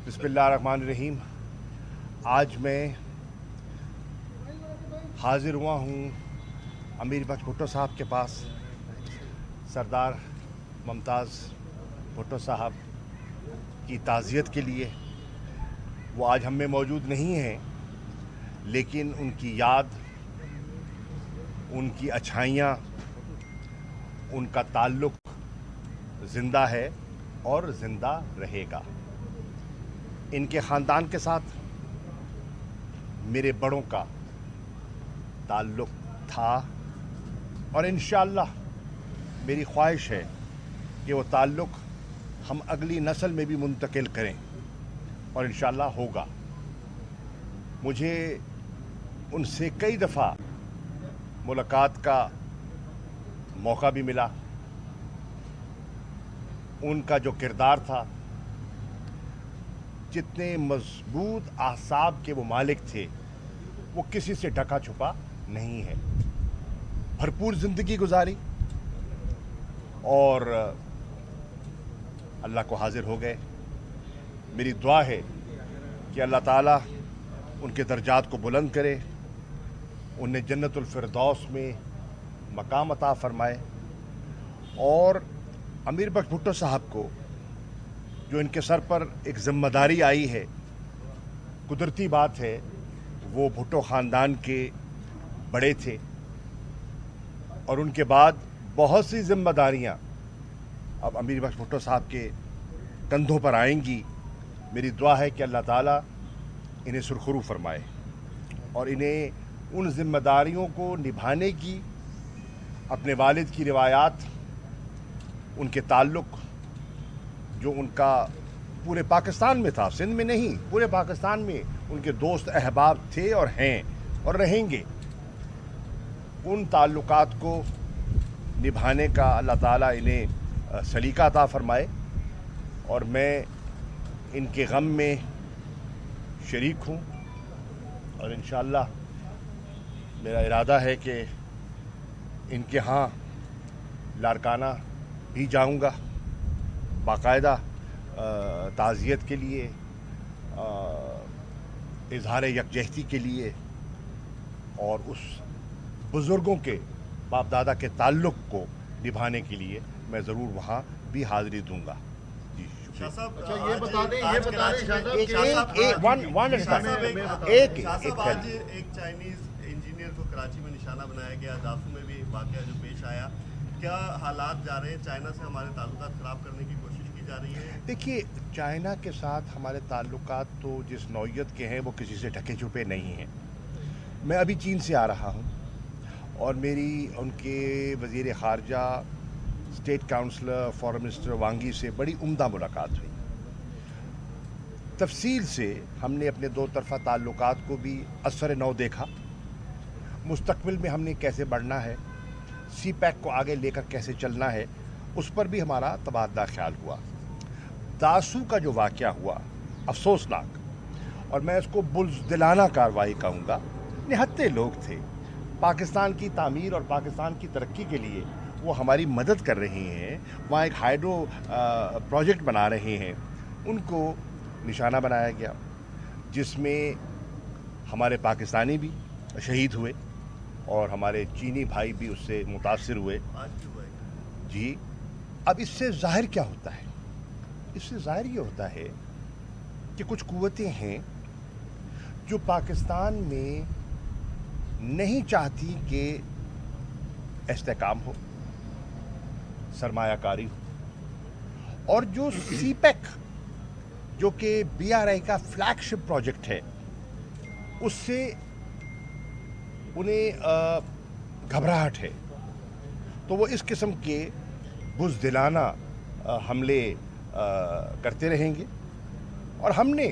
बिस्मिल्लाहिर्रहमानिर्रहीम। आज मैं हाज़िर हुआ हूँ अमीर बख्श भुट्टो साहब के पास। सरदार मुमताज़ भुट्टो साहब की ताज़ियत के लिए। वो आज हम में मौजूद नहीं हैं, लेकिन उनकी याद, उनकी अच्छाइयाँ, उनका ताल्लुक़ ज़िंदा है और ज़िंदा रहेगा। इनके ख़ानदान के साथ मेरे बड़ों का ताल्लुक़ था और इंशाअल्लाह मेरी ख्वाहिश है कि वो ताल्लुक़ हम अगली नस्ल में भी मुंतकिल करें और इंशाअल्लाह होगा। मुझे उनसे कई दफ़ा मुलाकात का मौका भी मिला। उनका जो किरदार था, जितने मजबूत आसाब के वो मालिक थे, वो किसी से ढका छुपा नहीं है। भरपूर ज़िंदगी गुजारी और अल्लाह को हाजिर हो गए। मेरी दुआ है कि अल्लाह ताला उनके दर्जात को बुलंद करे, उन्हें जन्नतुल फिरदौस में मकाम अता फरमाए और अमीर बख्श भुट्टो साहब को जो इनके सर पर एक ज़िम्मेदारी आई है, कुदरती बात है, वो भुट्टो ख़ानदान के बड़े थे और उनके बाद बहुत सी ज़िम्मेदारियाँ अब अमीर बख्श भुट्टो साहब के कंधों पर आएंगी। मेरी दुआ है कि अल्लाह ताला इन्हें सुरखरू फरमाए और इन्हें उन ज़िम्मेदारियों को निभाने की, अपने वालिद की रिवायात, उनके ताल्लुक़ जो उनका पूरे पाकिस्तान में था, सिंध में नहीं, पूरे पाकिस्तान में उनके दोस्त अहबाब थे और हैं और रहेंगे, उन ताल्लुकात को निभाने का अल्लाह ताला इन्हें सलीका अता फरमाए और मैं इनके गम में शरीक हूँ और इंशाअल्लाह मेरा इरादा है कि इनके यहाँ लारकाना भी जाऊँगा, बाकायदा ताज़ियत के लिए, इजहार यकजहती के लिए और उस बुज़ुर्गों के बाप दादा के ताल्लुक़ को निभाने के लिए मैं ज़रूर वहाँ भी हाज़िरी दूँगा। जी शुक्रिया। अच्छा ये बता दें आज एक चाइनीज़ इंजीनियर को कराची में निशाना बनाया गया, दाफू में भी वाक़या जो पेश आया, क्या हालात जा रहे हैं? चाइना से हमारे ताल्लुकात ख़राब करने की कोशिश की जा रही है? देखिए, चाइना के साथ हमारे ताल्लुकात तो जिस नौइयत के हैं वो किसी से ढके छुपे नहीं हैं। मैं अभी चीन से आ रहा हूँ और मेरी उनके वज़ीर ख़ारजा, स्टेट काउंसलर, फॉरेन मिनिस्टर वांगी से बड़ी उम्दा मुलाकात हुई। तफसील से हमने अपने दो तरफ़ा ताल्लुकात को भी असर नौ देखा। मुस्तक़बिल में हमने कैसे बढ़ना है, सी पैक को आगे लेकर कैसे चलना है, उस पर भी हमारा तबादला ख्याल हुआ। दासू का जो वाक़या हुआ अफसोसनाक, और मैं इसको बुज़दिलाना कार्रवाई कहूँगा। निहत्ते लोग थे, पाकिस्तान की तामीर और पाकिस्तान की तरक्की के लिए वो हमारी मदद कर रहे हैं, वहाँ एक हाइड्रो प्रोजेक्ट बना रहे हैं, उनको निशाना बनाया गया, जिसमें हमारे पाकिस्तानी भी शहीद हुए और हमारे चीनी भाई भी उससे मुतासिर हुए। जी, अब इससे ज़ाहिर क्या होता है? इससे ज़ाहिर ये होता है कि कुछ कुव्वतें हैं जो पाकिस्तान में नहीं चाहती कि इस्तेहकाम हो, सरमायाकारी हो, और जो सीपेक जो कि BRI का फ्लैगशिप प्रोजेक्ट है, उससे उन्हें घबराहट है। तो वो इस किस्म के बुज़दिलाना हमले करते रहेंगे और हमने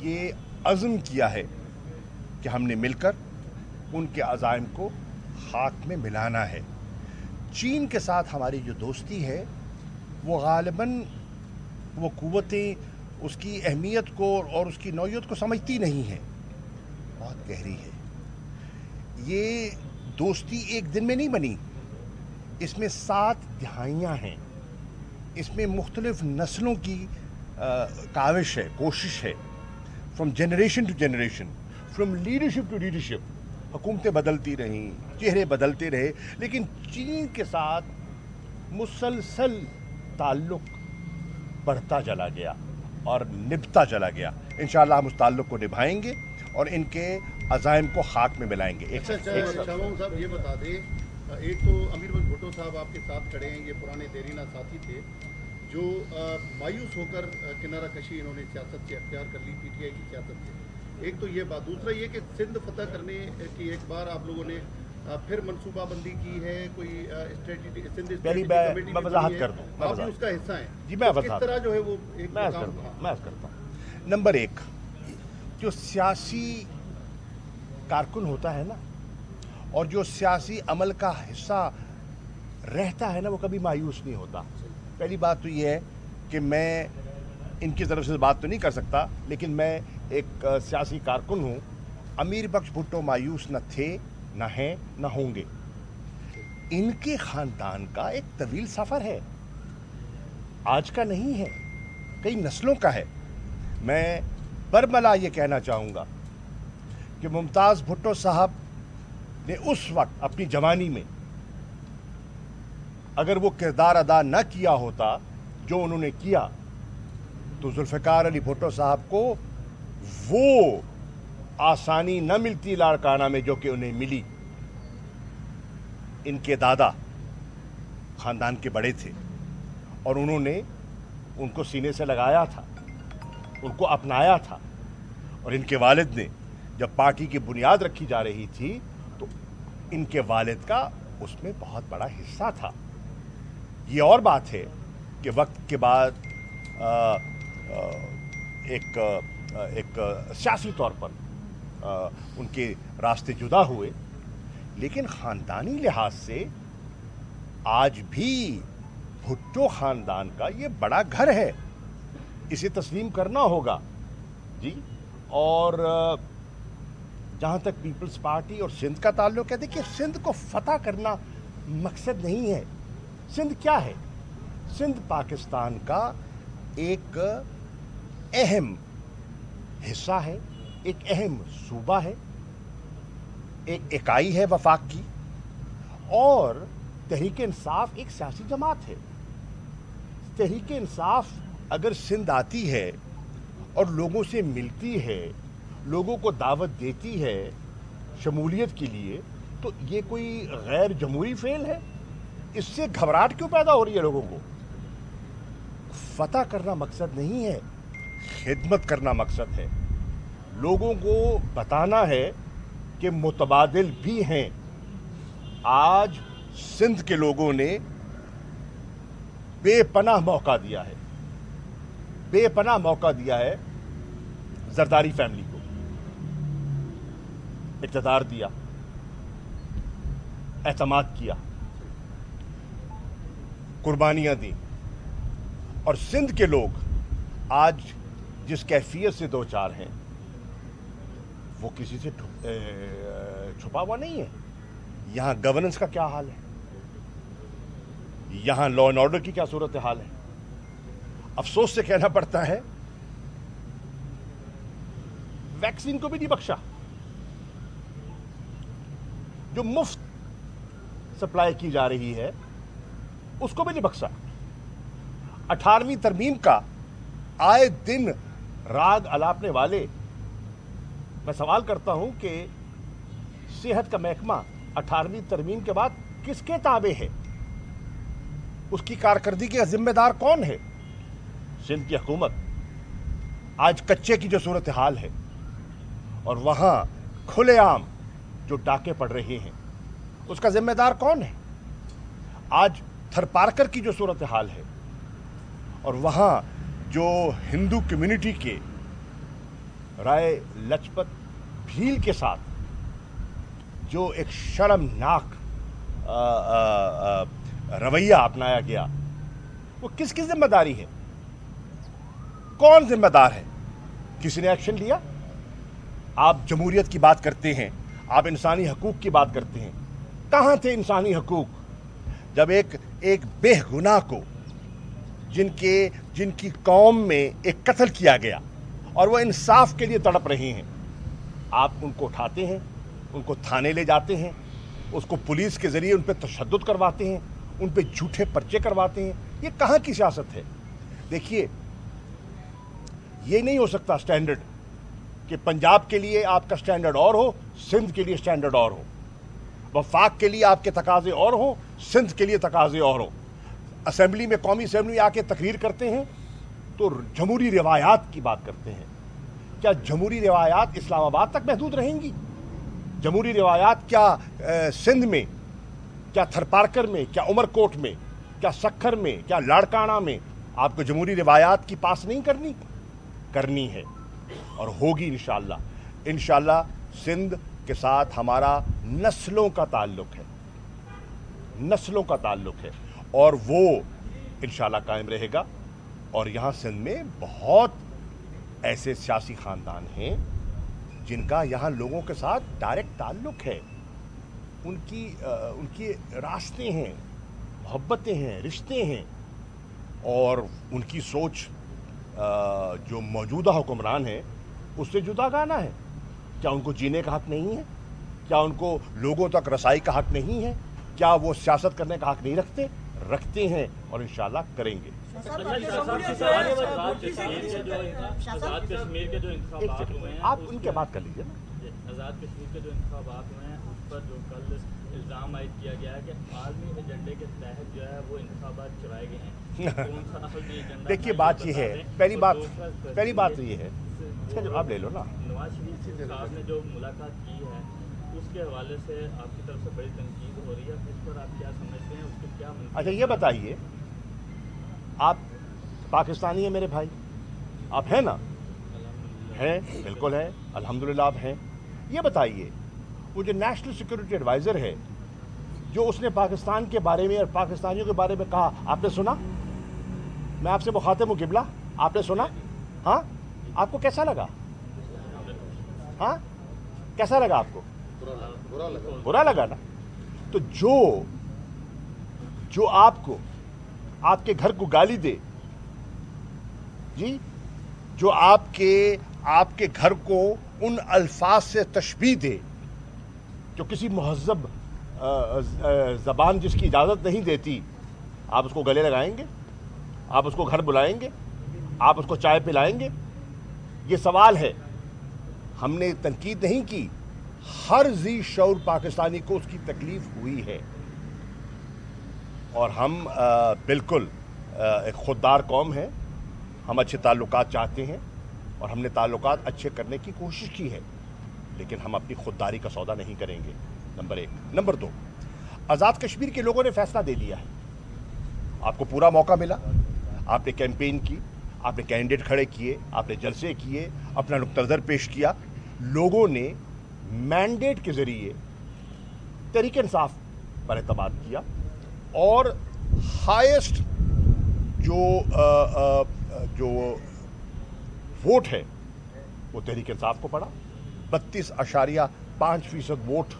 ये अज़्म किया है कि हमने मिलकर उनके अज़ाइम को खाक में मिलाना है। चीन के साथ हमारी जो दोस्ती है वो गालिबन वो कुव्वतें उसकी अहमियत को और उसकी नौइयत को समझती नहीं है, बहुत गहरी है। ये दोस्ती एक दिन में नहीं बनी, इसमें 7 दिहाइयाँ हैं, इसमें मुख्तलिफ नस्लों की काविश है, कोशिश है, from generation to generation, from leadership to leadership. हुकूमतें बदलती रहीं, चेहरे बदलते रहे, लेकिन चीन के साथ मुसलसल ताल्लुक बढ़ता चला गया और निभता चला गया। इंशाअल्लाह हम उस ताल्लुक को निभाएंगे और इनके अज़ाइम को खाक में मिलाएंगे। शाहबाब साहब ये बता दें, एक तो अमीर बख्श भुट्टो साहब आपके साथ खड़े हैं, ये पुराने देरीना साथी थे जो मायूस होकर किनारा कशी इन्होंने सियासत से अख्तियार कर ली, पीटीआई की सियासत से। एक तो ये बात, दूसरा ये कि सिंध फतह करने की एक बार आप लोगों ने फिर मनसूबाबंदी की है, कोई स्ट्रेटजी सिंध पहली मैं वजाहत कर दूं, आप भी उसका हिस्सा हैं जी, मैं किस तरह जो है वो एक मैं करता हूँ। नंबर एक, जो सियासी कारकुन होता है ना, और जो सियासी अमल का हिस्सा रहता है ना, वो कभी मायूस नहीं होता। पहली बात तो ये है कि मैं इनकी तरफ से बात तो नहीं कर सकता, लेकिन मैं एक सियासी कारकुन हूँ। अमीर बख्श भुट्टो मायूस न थे, न हैं, न होंगे। इनके ख़ानदान का एक तवील सफ़र है, आज का नहीं है, कई नस्लों का है। मैं बरमला ये कहना चाहूँगा कि मुमताज़ भुट्टो साहब ने उस वक्त अपनी जवानी में अगर वो किरदार अदा न किया होता जो उन्होंने किया, तो जुल्फ़िकार अली भुट्टो साहब को वो आसानी न मिलती लाड़काना में जो कि उन्हें मिली। इनके दादा ख़ानदान के बड़े थे और उन्होंने उनको सीने से लगाया था, उनको अपनाया था। और इनके वालिद ने जब पार्टी की बुनियाद रखी जा रही थी तो इनके वालिद का उसमें बहुत बड़ा हिस्सा था। ये और बात है कि वक्त के बाद एक सियासी तौर पर उनके रास्ते जुदा हुए, लेकिन ख़ानदानी लिहाज से आज भी भुट्टो ख़ानदान का ये बड़ा घर है, इसे तस्लीम करना होगा जी। और जहाँ तक पीपल्स पार्टी और सिंध का ताल्लुक है, देखिए सिंध को फतह करना मकसद नहीं है। सिंध क्या है? सिंध पाकिस्तान का एक अहम हिस्सा है, एक अहम सूबा है, एक इकाई है वफाक की, और तहरीक इंसाफ एक सियासी जमात है। तहरीक इंसाफ अगर सिंध आती है और लोगों से मिलती है, लोगों को दावत देती है शमूलियत के लिए, तो ये कोई गैर जमहूरी फेल है? इससे घबराहट क्यों पैदा हो रही है लोगों को? फतह करना मकसद नहीं है, खिदमत करना मकसद है। लोगों को बताना है कि मुतबादिल भी हैं। आज सिंध के लोगों ने बेपनाह मौका दिया है, बेपनाह मौका दिया है जरदारी फैमिली को, इक़्तिदार दिया, एतमाद किया, कुर्बानियां दी। और सिंध के लोग आज जिस कैफियत से दो चार हैं वो किसी से छुपा हुआ नहीं है। यहाँ गवर्नेंस का क्या हाल है, यहाँ लॉ एंड ऑर्डर की क्या सूरत हाल है। अफसोस से कहना पड़ता है वैक्सीन को भी नहीं बख्शा, जो मुफ्त सप्लाई की जा रही है उसको भी नहीं बख्शा। 18वीं तरमीम का आए दिन राग अलापने वाले, मैं सवाल करता हूं कि सेहत का महकमा 18वीं तरमीम के बाद किसके ताबे है? उसकी कारकर्दगी का जिम्मेदार कौन है? सिंध की हुकूमत। आज कच्चे की जो सूरत हाल है और वहां खुलेआम जो डाके पड़ रहे हैं, उसका जिम्मेदार कौन है? आज थरपारकर की जो सूरत हाल है और वहाँ जो हिंदू कम्युनिटी के राय लजपत भील के साथ जो एक शर्मनाक रवैया अपनाया गया, वो किसकी जिम्मेदारी है? कौन जिम्मेदार है? किसी ने एक्शन लिया? आप जमहूरियत की बात करते हैं, आप इंसानी हकूक़ की बात करते हैं, कहाँ थे इंसानी हकूक़ जब एक बेगुनाह को, जिनके جن کی قوم میں ایک قتل کیا گیا اور وہ انصاف کے لیے تڑپ رہے ہیں، آپ ان کو اٹھاتے ہیں، ان کو تھانے لے جاتے ہیں، اس کو پولیس کے ذریعے ان پہ تشدد کرواتے ہیں، ان پہ جھوٹے پرچے کرواتے ہیں. یہ کہاں کی سیاست ہے؟ دیکھیے، یہ نہیں ہو سکتا سٹینڈرڈ کہ پنجاب کے لیے آپ کا سٹینڈرڈ اور ہو، سندھ کے لیے سٹینڈرڈ اور ہو، وفاق کے لیے آپ کے تقاضے اور ہوں، سندھ کے لیے تقاضے اور ہوں. اسمبلی میں، قومی اسمبلی میں آ کے تقریر کرتے ہیں تو جمہوری روایات کی بات کرتے ہیں. کیا جمہوری روایات اسلام آباد تک محدود رہیں گی؟ جمہوری روایات کیا سندھ میں، کیا تھرپارکر میں، کیا عمر کوٹ میں، کیا سکھر میں، کیا لاڑکانہ میں آپ کو جمہوری روایات کی پاس نہیں کرنی ہے اور ہوگی انشاءاللہ. انشاءاللہ سندھ کے ساتھ ہمارا نسلوں کا تعلق ہے، نسلوں کا تعلق ہے اور وہ انشاءاللہ قائم رہے گا. اور یہاں سندھ میں بہت ایسے سیاسی خاندان ہیں جن کا یہاں لوگوں کے ساتھ ڈائریکٹ تعلق ہے، ان کی راستے ہیں، محبتیں ہیں، رشتے ہیں، اور ان کی سوچ جو موجودہ حکمران ہے اس سے جدا گانا ہے. کیا ان کو جینے کا حق نہیں ہے؟ کیا ان کو لوگوں تک رسائی کا حق نہیں ہے؟ کیا وہ سیاست کرنے کا حق نہیں رکھتے ہیں اور انشاءاللہ کریں گے. آپ ان کے بات کر لیجیے نا. آزاد کشمیر کے جو انتخابات ہوئے ہیں اس پر جو کل الزام عائد کیا گیا ہے کہ عالمی ایجنڈے کے تحت جو ہے وہ انتخابات چلائے گئے ہیں. دیکھیے، بات یہ ہے، پہلی بات یہ ہے، اس کا جواب لے لو نا. نواز شریف صاحب نے جو ملاقات کی ہے اس کے حوالے سے آپ کی طرف سے بڑی تنقید ہو رہی ہے، اس پر آپ کیا سمجھتے ہیں؟ اس کے کیا اچھا یہ بتائیے، آپ پاکستانی ہیں میرے بھائی، آپ ہیں نا؟ ہیں، بالکل ہیں، الحمدللہ آپ ہیں. یہ بتائیے، وہ جو نیشنل سیکورٹی ایڈوائزر ہے، جو اس نے پاکستان کے بارے میں اور پاکستانیوں کے بارے میں کہا، آپ نے سنا؟ میں آپ سے مخاطب ہوں قبلہ، آپ نے سنا؟ ہاں، آپ کو کیسا لگا؟ ہاں، کیسا لگا آپ کو؟ برا لگا نا. تو جو آپ کو، آپ کے گھر کو گالی دے، جی، جو آپ کے گھر کو ان الفاظ سے تشبیہ دے جو کسی مہذب زبان جس کی اجازت نہیں دیتی، آپ اس کو گلے لگائیں گے؟ آپ اس کو گھر بلائیں گے؟ آپ اس کو چائے پلائیں گے؟ یہ سوال ہے. ہم نے تنقید نہیں کی، ہر ذی شعور پاکستانی کو اس کی تکلیف ہوئی ہے، اور ہم بالکل ایک خوددار قوم ہے. ہم اچھے تعلقات چاہتے ہیں اور ہم نے تعلقات اچھے کرنے کی کوشش کی ہے، لیکن ہم اپنی خودداری کا سودا نہیں کریں گے. نمبر 1. نمبر 2، آزاد کشمیر کے لوگوں نے فیصلہ دے لیا ہے. آپ کو پورا موقع ملا، آپ نے کیمپین کی، آپ نے کینڈیڈیٹ کھڑے کیے، آپ نے جلسے کیے، اپنا نقطہ نظر پیش کیا. لوگوں نے مینڈیٹ کے ذریعے تحریک انصاف پر اعتماد کیا اور ہائیسٹ جو ووٹ ہے وہ تحریک انصاف کو پڑا. 32.5% ووٹ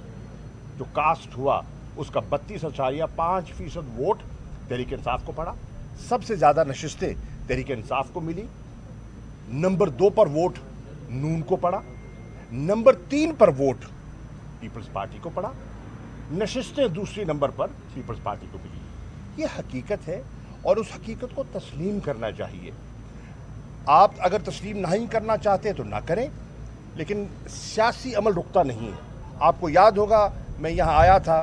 جو کاسٹ ہوا، اس کا 32.5% ووٹ تحریک انصاف کو پڑا. سب سے زیادہ نشستیں تحریک انصاف کو ملی. نمبر 2 پر ووٹ نون کو پڑا. نمبر 3 پر ووٹ پیپلز پارٹی کو پڑا. نشستیں دوسری نمبر پر پیپلز پارٹی کو ملی. یہ حقیقت ہے اور اس حقیقت کو تسلیم کرنا چاہیے. آپ اگر تسلیم نہیں کرنا چاہتے تو نہ کریں، لیکن سیاسی عمل رکتا نہیں ہے. آپ کو یاد ہوگا میں یہاں آیا تھا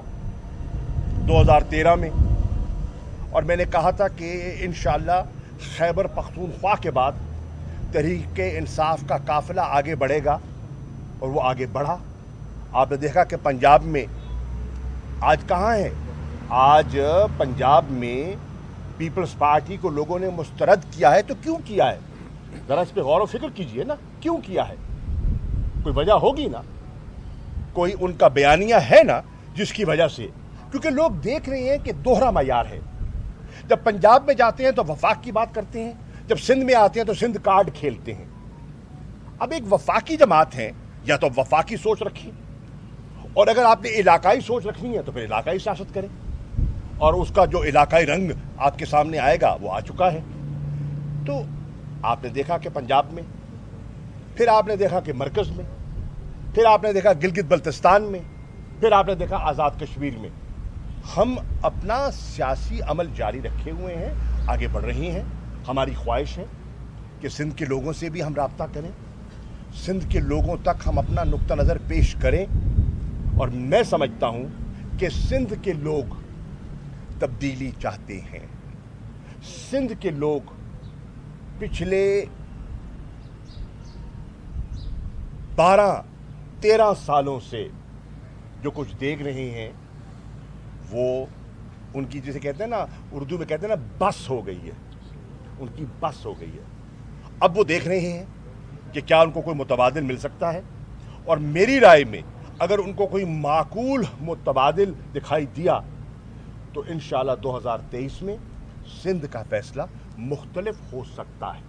2013 میں اور میں نے کہا تھا کہ انشاءاللہ خیبر پختونخوا کے بعد تحریک انصاف کا قافلہ آگے بڑھے گا، اور وہ آگے بڑھا. آپ نے دیکھا کہ پنجاب میں آج کہاں ہے؟ آج پنجاب میں پیپلز پارٹی کو لوگوں نے مسترد کیا ہے. تو کیوں کیا ہے؟ ذرا اس پہ غور و فکر کیجئے نا، کیوں کیا ہے؟ کوئی وجہ ہوگی نا، کوئی ان کا بیانیہ ہے نا جس کی وجہ سے. کیونکہ لوگ دیکھ رہے ہیں کہ دوہرا معیار ہے. جب پنجاب میں جاتے ہیں تو وفاق کی بات کرتے ہیں، جب سندھ میں آتے ہیں تو سندھ کارڈ کھیلتے ہیں. اب ایک وفاقی جماعت ہے، یا تو وفاقی سوچ رکھیں، اور اگر آپ نے علاقائی سوچ رکھنی ہے تو پھر علاقائی سیاست کریں، اور اس کا جو علاقائی رنگ آپ کے سامنے آئے گا وہ آ چکا ہے. तो आपने देखा कि पंजाब में, फिर आपने देखा कि मरकज़ में, फिर आपने देखा गिलगित बल्तिस्तान में, फिर आपने देखा आज़ाद कश्मीर में। हम अपना सियासी अमल जारी रखे हुए हैं, आगे बढ़ रही हैं। हमारी ख्वाहिश है कि सिंध के लोगों से भी हम राब्ता करें, सिंध के लोगों तक हम अपना नुक्ता नज़र पेश करें। और मैं समझता हूं कि सिंध के लोग तब्दीली चाहते हैं। सिंध के लोग पिछले 12-13 सालों से जो कुछ देख रहे हैं, वो उनकी जिसे कहते हैं ना, उर्दू में कहते हैं ना, बस हो गई है, उनकी बस हो गई है। अब वो देख रहे हैं कि क्या उनको कोई मुतबादिल मिल सकता है, और मेरी राय में अगर उनको कोई माकूल मुतबादिल दिखाई दिया तो इंशाअल्लाह 2023 में सिंध का फैसला मुख्तलिफ हो सकता है।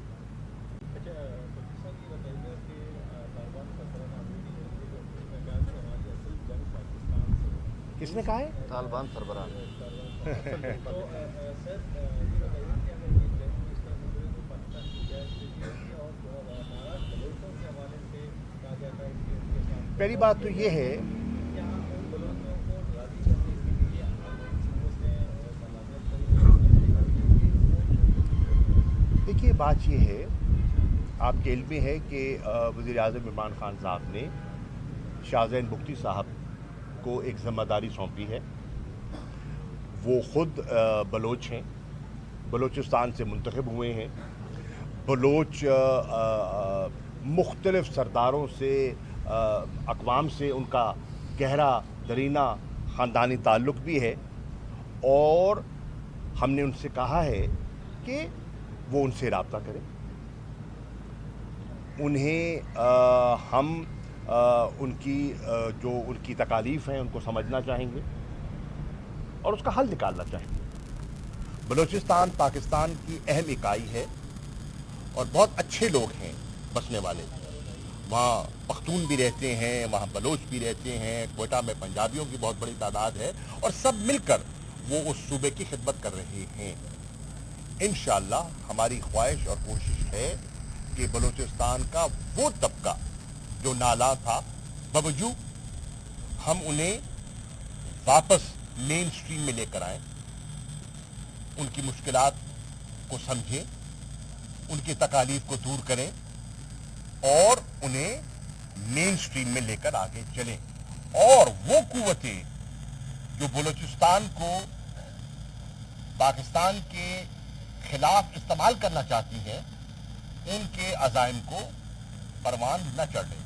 किसने कहा है? तालिबान सरबराह पहली बात तो ये है देखिए, बात ये है, आपके इल्म में है कि वज़ीर आज़म इमरान खान साहब ने शाहज़ैन बुख्ती साहब को एक ज़िम्मेदारी सौंपी है। वो ख़ुद बलोच हैं, बलोचिस्तान से मुंतखब हुए हैं। बलोच मुख्तलिफ़ सरदारों से, अक़वाम से उनका गहरा दरीना ख़ानदानी ताल्लुक़ भी है, और हमने उनसे कहा है कि वो उनसे राब्ता करें। उन्हें हम उनकी जो उनकी तकालीफ़ हैं उनको समझना चाहेंगे और उसका हल निकालना चाहेंगे। बलूचिस्तान पाकिस्तान की अहम इकाई है और बहुत अच्छे लोग हैं बसने वाले। वहाँ पख्तून भी रहते हैं, वहाँ बलोच भी रहते हैं, कोयटा में पंजाबियों की बहुत बड़ी तादाद है, और सब मिलकर वो उस सूबे की खिदमत कर रहे हैं। इंशाअल्लाह हमारी ख्वाहिश और कोशिश है कि बलूचिस्तान का वो तबका जो नाला था बवजू, हम उन्हें वापस मेन स्ट्रीम में लेकर आएं, उनकी मुश्किलात को समझें, उनकी तकालीफ को दूर करें और उन्हें मेन स्ट्रीम में लेकर आगे चलें। और वो कुव्वतें जो बलूचिस्तान को पाकिस्तान के खिलाफ इस्तेमाल करना चाहती हैं, उनके अज़ाइम को परवान न चढ़ने दें।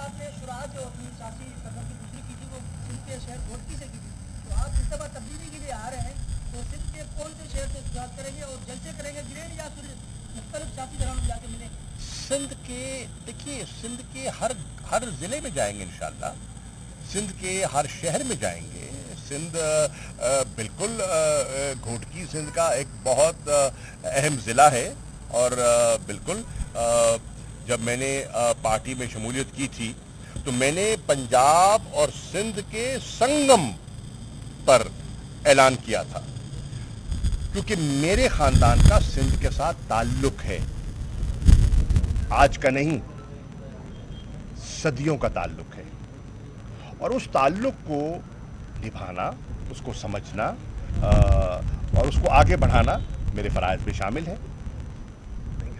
आपने शुरुआत जो अपनी सियासी सफर की दूसरी की थी वो सिंध के शहर घोटकी से की थी, तो आप इस दफा तब्दीली के लिए आ रहे हैं, तो सिंध के कौन से शहर से शुरुआत करेंगे और जलसे करेंगे गिरेन या फिर मुख्तलिफ सियासी घरानों में जाके मिलेंगे? सिंध के देखिए, सिंध के हर ज़िले में जाएंगे इंशाअल्लाह, सिंध के हर शहर में जाएंगे। सिंध बिल्कुल घोटकी सिंध का एक बहुत अहम ज़िला है, और बिल्कुल जब मैंने पार्टी में शमूलियत की थी तो मैंने पंजाब और सिंध के संगम पर ऐलान किया था, क्योंकि मेरे ख़ानदान का सिंध के साथ ताल्लुक़ है। आज का नहीं, सदियों का ताल्लुक़ है, और उस ताल्लुक़ को निभाना, उसको समझना और उसको आगे बढ़ाना मेरे फ़राइज़ में शामिल है।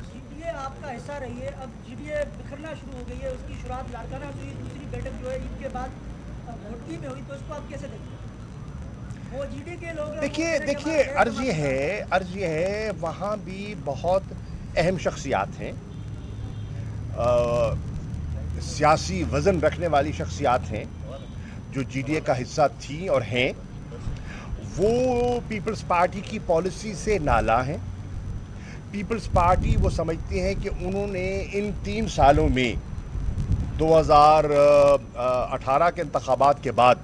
जीडीए आपका हिस्सा रही है, अब जीडीए बिखरना शुरू हो गई है, उसकी शुरुआत लाड़काना से हुई, दूसरी बैठक जो है ईद के बाद घोटकी में हुई, तो इसको आप कैसे देखते हैं? वो जीडीए के लोग देखिए अर्ज़ ये है वहाँ भी बहुत अहम शख्सियात हैं, सियासी वज़न रखने वाली शख्सियात हैं जो जीडीए का हिस्सा थी और हैं। वो पीपल्स पार्टी की पॉलिसी से नाला हैं। पीपल्स पार्टी वो समझती हैं कि उन्होंने इन 3 सालों में 2018 के इंतखाबात के बाद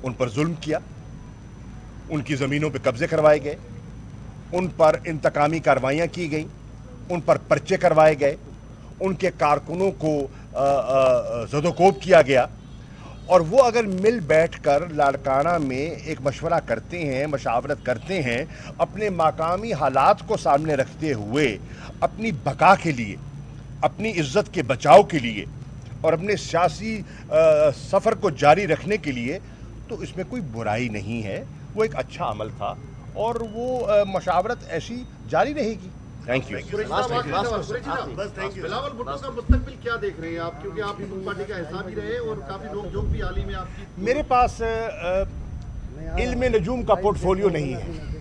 उन पर जुल्म किया, उनकी ज़मीनों पे कब्ज़े करवाए गए, उन पर इंतकामी कार्रवाइयाँ की गई, उन पर पर्चे करवाए गए, उनके कारकुनों को ज़दोकोब किया गया, اور وہ اگر مل بیٹھ کر لاڑکانہ میں ایک مشورہ کرتے ہیں، مشاورت کرتے ہیں، اپنے مقامی حالات کو سامنے رکھتے ہوئے اپنی بقا کے لیے، اپنی عزت کے بچاؤ کے لیے اور اپنے سیاسی سفر کو جاری رکھنے کے لیے، تو اس میں کوئی برائی نہیں ہے. وہ ایک اچھا عمل تھا اور وہ مشاورت ایسی جاری رہے گی. Thank you. بلاول بھٹو کا مستقبل کیا دیکھ رہے ہیں آپ، کیونکہ آپ پیپلز پارٹی کا حصہ بھی رہے اور کافی لوگ جو بھی حال ہی میں آپ کی میرے پاس علم نجوم کا پورٹ فولیو نہیں ہے.